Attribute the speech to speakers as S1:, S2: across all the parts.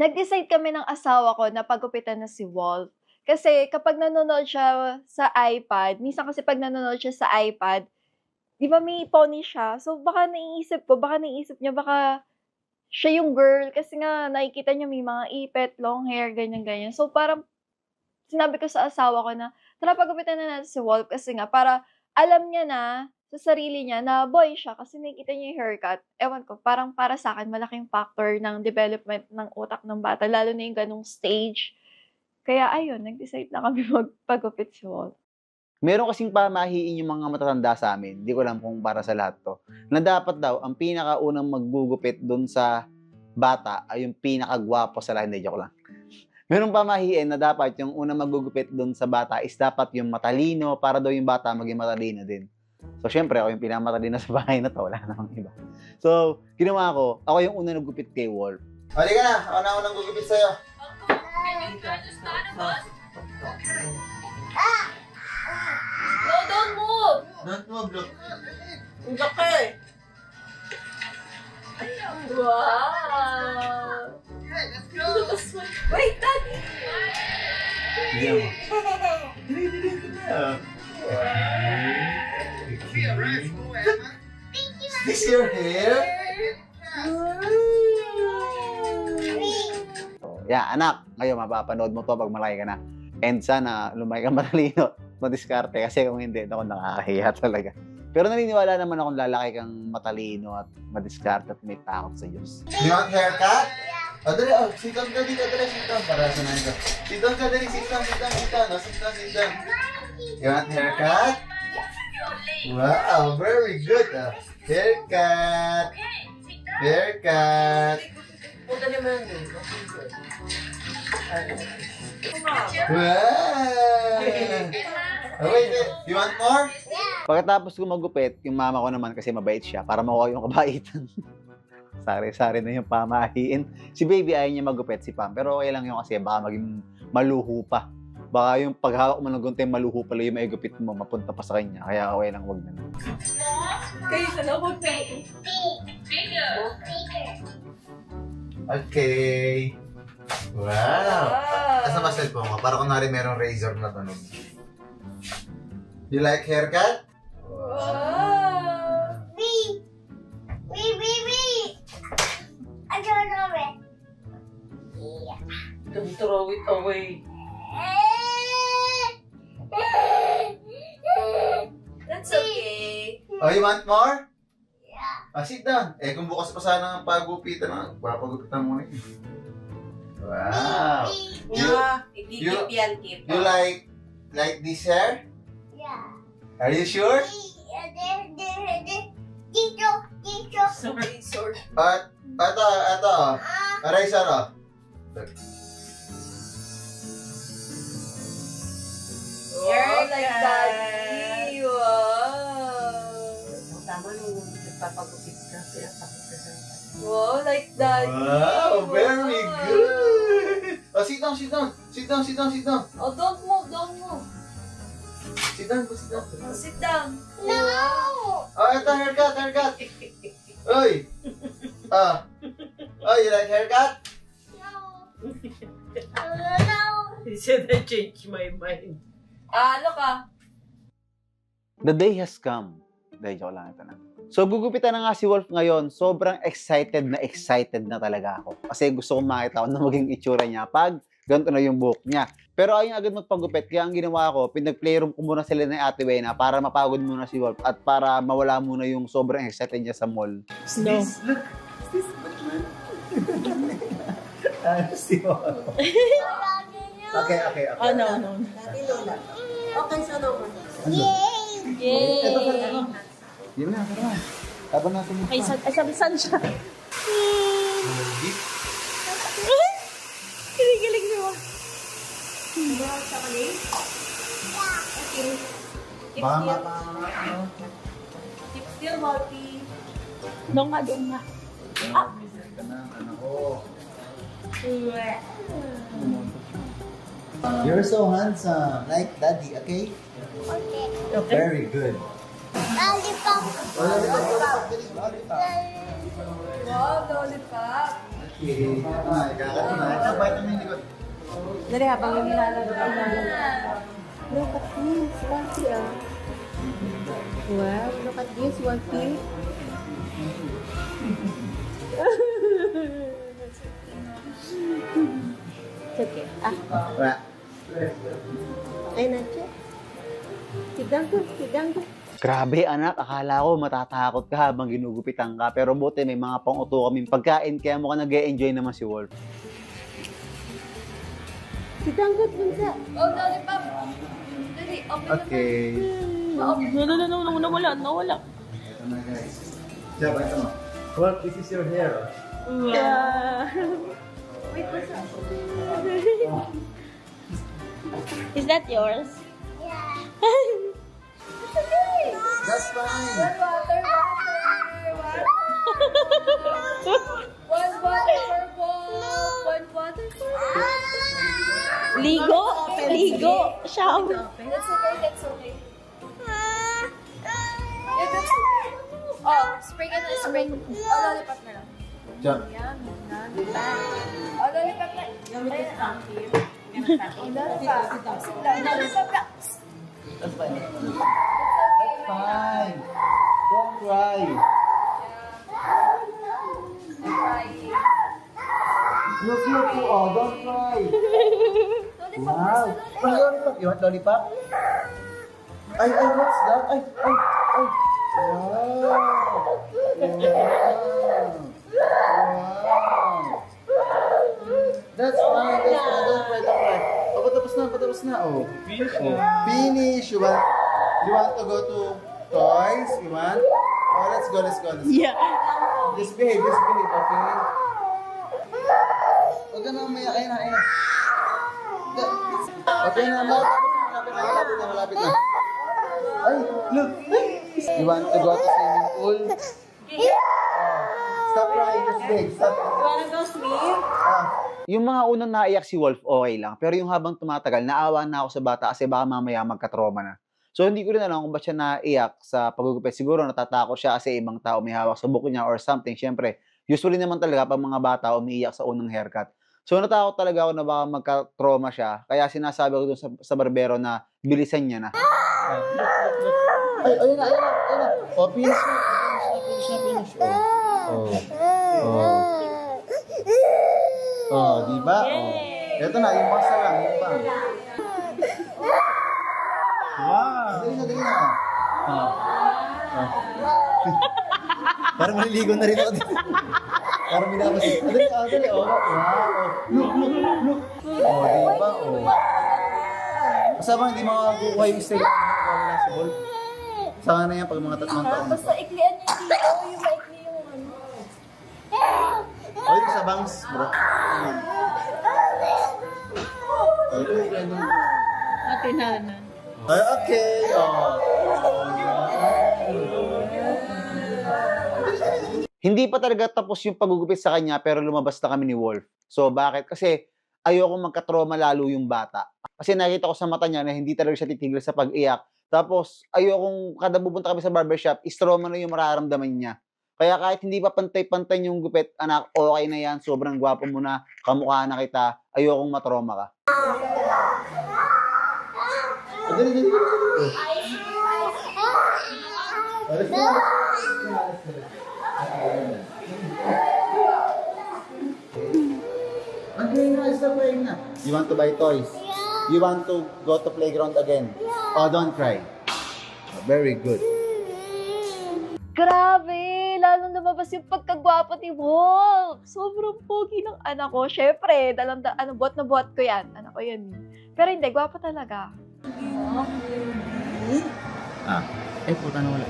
S1: Nag-decide kami ng asawa ko na pagupitan na si Wolf. Kasi kapag nanonood siya sa iPad, minsan kasi 'pag nanonood siya sa iPad, 'di ba may pony siya? So, baka naiisip niya baka siya yung girl kasi nga nakikita niya may mga ipit, long hair, ganyan-ganyan. So, parang sinabi ko sa asawa ko na, "Tara pagupitan na natin si Wolf." Kasi nga para alam niya na sa sarili niya na boy siya kasi nakikita niya yung haircut. Ewan ko, parang para sa'kin malaking factor ng development ng utak ng bata lalo na yung gano'ng stage. Kaya ayun, nag-decide na kami magpagupit si Wolf.
S2: Meron kasing pamahiin yung mga matatanda sa'min, di ko alam kung para sa lahat 'to, na dapat daw ang pinakaunang maggugupit dun sa bata ay yung pinakagwapo sa lahat. Hindi, joke lang. Merong pamahiin na dapat yung unang maggugupit dun sa bata is dapat yung matalino para daw yung bata maging matalino din. So, syempre ako yung pinakamatalino sa bahay na 'to, wala namang iba. So, ginawa ko, ako yung unang naggupit kay Wolf. Halika na, ako na unang gugupit sa'yo.
S1: No, don't move!
S2: Don't move, look.
S1: Ang laki! Wow! Wait, Daddy!
S2: Diyan mo. Dili na. Is this your hair? Yeah, anak, ngayon mapapanood mo to pag malaki ka na. And sana lumaki ka matalino, madiskarte kasi kung hindi, ako nakakahiya talaga. Pero naniniwala naman akong lalaki kang matalino at madiskarte at may takot sa Diyos. You want haircut? Yeah. O, dali, sit down ka dito, dali, sit down. Para sanayin ka. Sit down ka, dali, sit down. You want haircut? Wow, very good. Haircut.
S1: Punta naman doon.
S2: Wow! Oh, wait, you want more? Pagkatapos ko magupit, yung mama ko naman kasi mabait siya, para makuha yung kabaitan. Sari-sari na yung pamahiin. Si baby ayaw niya magupit, si Pam. Pero okay lang yun kasi baka maging maluho pa. Baka yung paghawak mo ng gunting maluho pala yung maigupit mo, mapunta pa sa kanya. Kaya okay lang, wag na.
S1: Kayo sa labog na.
S2: Okay. Wow! Asa ba cellphone mo? Para kunwari merong razor na tunog. You like haircut?
S1: Wow!
S3: Me! I don't know it.
S1: Don't throw it away. That's okay.
S2: Oh, you want more?
S3: Yeah.
S2: Sit down. Kung bukas pa sana ang pagupitan, papagupitan mo na yun. Wow!
S1: Ikikip yan, kip.
S2: You like this hair?
S3: Yeah.
S2: Are you sure?
S3: Dito.
S1: Sorry.
S2: At, ito. Eraser, oh.
S1: Wow, like daddy. Wow.
S4: Tama nung nagpapagupit ka, kaya takot ka sa...
S1: Wow, like daddy.
S2: Wow, very good. Oh, sit down.
S1: Oh, don't move.
S2: Sit down.
S1: Oh, sit down.
S3: No.
S2: Oh, ito, haircut. Oy. Oh, you like haircut?
S3: No.
S4: He said I changed my mind.
S1: Ano ka?
S2: The day has come. Dahil joke lang ito na. So, gugupitan na nga si Wolf ngayon. Sobrang excited na talaga ako. Kasi gusto kong makita kung na maging itsura niya pag ganito na yung buhok niya. Pero ayun agad magpagupit. Kaya ang ginawa ko, pinag-playroom ko muna sila ng Ate Wena para mapagod muna si Wolf at para mawala muna yung sobrang excited niya sa mall.
S4: No.
S2: Look. Is this Batman? Si Wolf. Okay.
S4: Oh, no. Dati Lola. Okay, so no.
S1: Yay!
S2: Ito pa rin. Yun na, tara. Habang nasa mukha.
S4: Ay, saan siya? Kinikilig niyo. Sa mali? Okay.
S2: Mama.
S1: Keep still, Marty.
S4: Doon nga.
S2: Anak ko. You're so handsome. Like daddy, okay?
S3: Okay.
S2: Very good.
S3: Lollipop.
S1: Wow, lollipop.
S2: Okay. Ay, kakain na.
S5: Dali habang yung nilalagay. Look at this, Wafi ah. Wow, look at this, Wafi. It's okay. Ah,
S2: Wala.
S5: ay nandiyan. Tignan ko.
S2: Grabe anak, akala ko matatakot ka habang ginugupitan ka. Pero buti may mga pang-uto kaming pagkain, kaya mukhang nag-e-enjoy naman si Wolf.
S5: Tignan ko dun sa...
S1: Oh, lollipop. Dali, open
S2: Okay.
S5: Nawala.
S2: Ito na guys. Diyan, ito mo. Wolf, this is your hair.
S5: Yeah. Is that yours?
S2: That's fine.
S1: One water for ball. One water for
S5: Ligo. Shower.
S1: That's okay, that's okay. Yeah, that's okay. Oh, spray ka na, spray. Oh, lollipop na lang.
S2: Diyan.
S1: Oh, lollipop na. Oh, lollipop. Lollipop na.
S2: That's fine. Fine. Don't cry. Look. Oh, don't cry. Wow. Lollipop. You want lollipop? Ay, what's that? Ay. Wow. That's fine. Don't cry. Oh, patapos na. Oh. Finish. You want to go to toys? You want? Oh, let's go.
S5: Yeah.
S2: Just behave, okay? Huwag ka na umiyak. Ayun na. Okay na, malapit na. Ay, look. You want to go to swimming pool? Stop crying, just big. Stop.
S5: Wanna go sleep?
S2: Yung mga unang naiyak si Wolf, okay lang. Pero yung habang tumatagal, naawa na ako sa bata kasi baka mamaya magka-trauma na. So, hindi ko rin alam kung ba't siya naiyak sa pagugupit. Siguro natatakot siya kasi ibang tao may hawak sa buko niya or something. Siyempre, usually naman talaga pag mga bata umiiyak sa unang haircut. So, natakot talaga ako na baka magka-trauma siya. Kaya sinasabi ko dun sa barbero na bilisan niya na. Ay, ayun na. Oh, finish na. Oh, diba? Oh. Ito na, yung basa lang. Yung bang. Wow! Dali na. Parang maliligo na rin ako dito. Parang minabas. Dali. Oh. Wow. Look. Oh, diba? Oh. Kasama hindi makakuha yung style ng mga sa ball. Saka na yan pag mga 3 taon.
S1: Basta iklian niyo dito, yung maikli yung ano.
S2: Oh, yung sa bangs, bro.
S5: Ate Nana.
S2: Ay, okay. Oh. Hindi pa talaga tapos yung pagugupit sa kanya pero lumabas na kami ni Wolf. So bakit? Kasi ayoko magka-trauma lalo yung bata. Kasi nakita ko sa mata niya na hindi talaga siya titigil sa pag-iyak. Tapos ayokong kada pupunta kami sa barbershop, is-trauma na yung mararamdaman niya. Kaya kahit hindi pa pantay-pantay yung gupit, anak, okay na yan, sobrang gwapo mo na, kamukha na kita, ayokong matrauma ka. Dali. Stop crying na. You want to buy toys? You want to go to playground again? Oh, don't cry. Very good.
S1: Grabe! Lalong lumabas yung pagkagwapo ni Wolf. Sobrang pogi ng anak ko. Syempre, buhat na buhat ko yan. Anak ko yan. Pero hindi, gwapo talaga.
S2: Puta na wala.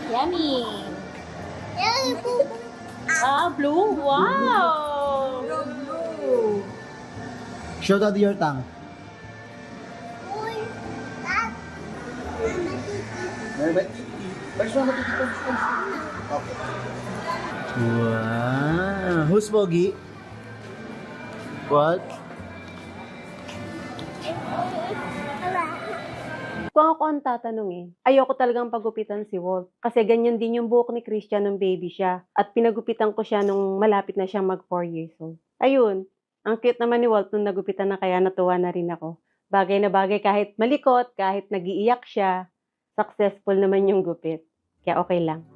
S5: Yummy? Blue. Wow!
S2: Show daddy your tongue. Okay. Wow. Who's Pogi? What?
S5: kung ako ang tatanungin, ayoko talagang pagupitan si Walt. Kasi ganyan din yung buhok ni Christian nung baby siya. At pinagupitan ko siya nung malapit na siyang mag 4 years old. Ayun, ang cute naman ni Walt nung nagupitan na kaya natuwa na rin ako. Bagay na bagay kahit malikot, kahit nagiiyak siya, successful naman yung gupit. Kaya okay lang.